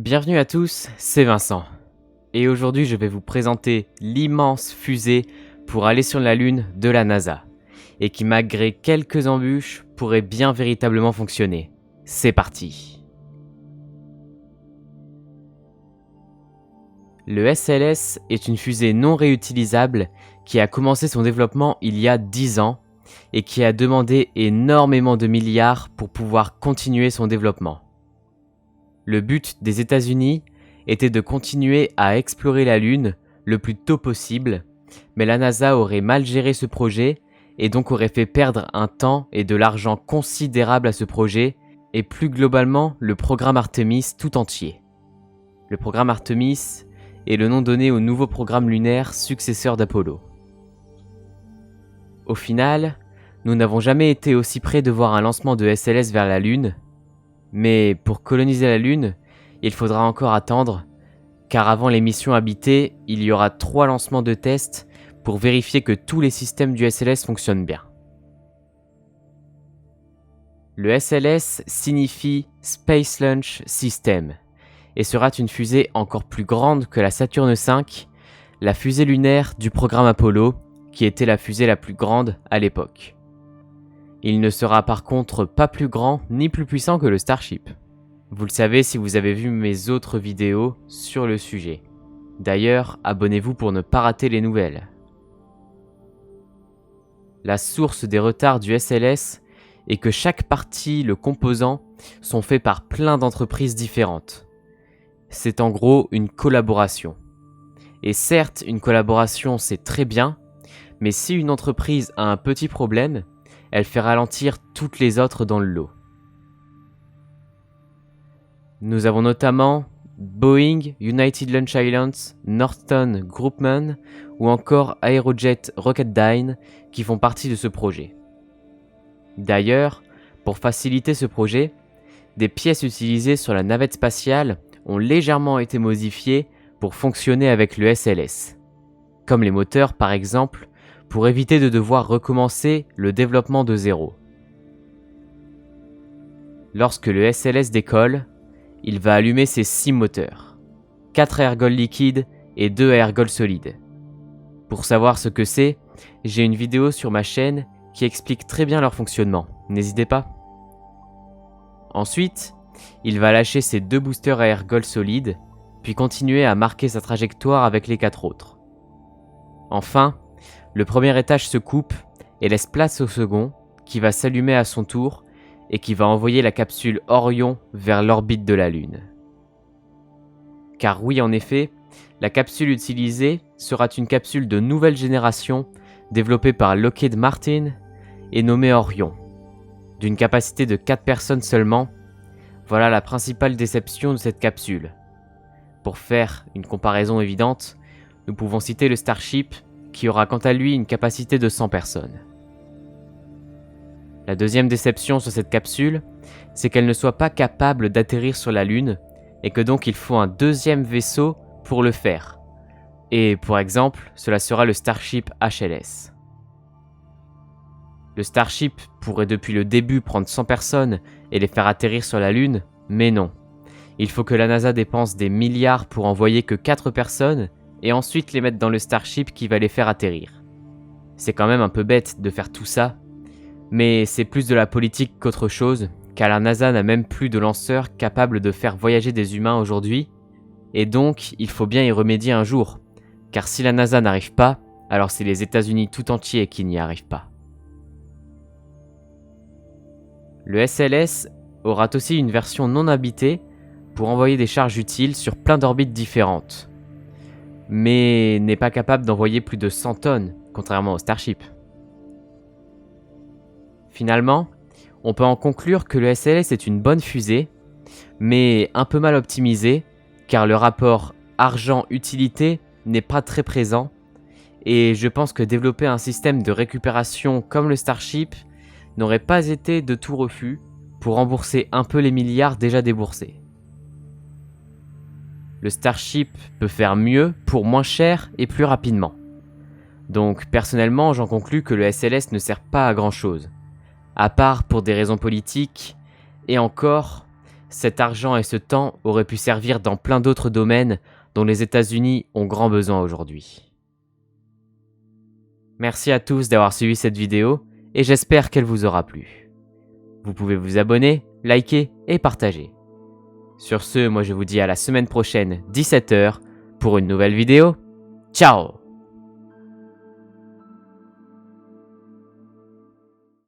Bienvenue à tous, c'est Vincent. Et aujourd'hui je vais vous présenter l'immense fusée pour aller sur la Lune de la NASA. Et qui malgré quelques embûches pourrait bien véritablement fonctionner. C'est parti. Le SLS est une fusée non réutilisable qui a commencé son développement il y a 10 ans et qui a demandé énormément de milliards pour pouvoir continuer son développement. Le but des États-Unis était de continuer à explorer la Lune le plus tôt possible, mais la NASA aurait mal géré ce projet et donc aurait fait perdre un temps et de l'argent considérable à ce projet et plus globalement le programme Artemis tout entier. Le programme Artemis est le nom donné au nouveau programme lunaire successeur d'Apollo. Au final, nous n'avons jamais été aussi près de voir un lancement de SLS vers la Lune, mais pour coloniser la Lune, il faudra encore attendre, car avant les missions habitées, il y aura 3 lancements de tests pour vérifier que tous les systèmes du SLS fonctionnent bien. Le SLS signifie Space Launch System et sera une fusée encore plus grande que la Saturne V, la fusée lunaire du programme Apollo, qui était la fusée la plus grande à l'époque. Il ne sera par contre pas plus grand ni plus puissant que le Starship. Vous le savez si vous avez vu mes autres vidéos sur le sujet. D'ailleurs, abonnez-vous pour ne pas rater les nouvelles. La source des retards du SLS est que chaque partie, le composant, sont faits par plein d'entreprises différentes. C'est en gros une collaboration. Et certes, une collaboration c'est très bien, mais si une entreprise a un petit problème, elle fait ralentir toutes les autres dans le lot. Nous avons notamment Boeing, United Launch Alliance, Northrop Grumman ou encore Aerojet Rocketdyne qui font partie de ce projet. D'ailleurs, pour faciliter ce projet, des pièces utilisées sur la navette spatiale ont légèrement été modifiées pour fonctionner avec le SLS, comme les moteurs par exemple, pour éviter de devoir recommencer le développement de zéro. Lorsque le SLS décolle, il va allumer ses 6 moteurs, 4 ergols liquides et 2 ergols solides. Pour savoir ce que c'est, j'ai une vidéo sur ma chaîne qui explique très bien leur fonctionnement, n'hésitez pas. Ensuite, il va lâcher ses 2 boosters à ergols solides, puis continuer à marquer sa trajectoire avec les 4 autres. Enfin, le premier étage se coupe et laisse place au second, qui va s'allumer à son tour et qui va envoyer la capsule Orion vers l'orbite de la Lune. Car oui, en effet, la capsule utilisée sera une capsule de nouvelle génération développée par Lockheed Martin et nommée Orion, d'une capacité de 4 personnes seulement. Voilà la principale déception de cette capsule. Pour faire une comparaison évidente, nous pouvons citer le Starship, qui aura quant à lui une capacité de 100 personnes. La deuxième déception sur cette capsule, c'est qu'elle ne soit pas capable d'atterrir sur la Lune, et que donc il faut un deuxième vaisseau pour le faire. Et pour exemple, cela sera le Starship HLS. Le Starship pourrait depuis le début prendre 100 personnes et les faire atterrir sur la Lune, mais non. Il faut que la NASA dépense des milliards pour envoyer que 4 personnes et ensuite les mettre dans le Starship qui va les faire atterrir. C'est quand même un peu bête de faire tout ça, mais c'est plus de la politique qu'autre chose, car la NASA n'a même plus de lanceurs capables de faire voyager des humains aujourd'hui, et donc il faut bien y remédier un jour, car si la NASA n'arrive pas, alors c'est les États-Unis tout entiers qui n'y arrivent pas. Le SLS aura aussi une version non habitée pour envoyer des charges utiles sur plein d'orbites différentes, mais n'est pas capable d'envoyer plus de 100 tonnes, contrairement au Starship. Finalement, on peut en conclure que le SLS est une bonne fusée, mais un peu mal optimisée, car le rapport argent-utilité n'est pas très présent, et je pense que développer un système de récupération comme le Starship n'aurait pas été de tout refus pour rembourser un peu les milliards déjà déboursés. Le Starship peut faire mieux pour moins cher et plus rapidement. Donc personnellement, j'en conclus que le SLS ne sert pas à grand chose, à part pour des raisons politiques, et encore, cet argent et ce temps auraient pu servir dans plein d'autres domaines dont les États-Unis ont grand besoin aujourd'hui. Merci à tous d'avoir suivi cette vidéo et j'espère qu'elle vous aura plu. Vous pouvez vous abonner, liker et partager. Sur ce, moi je vous dis à la semaine prochaine, 17 h, pour une nouvelle vidéo. Ciao!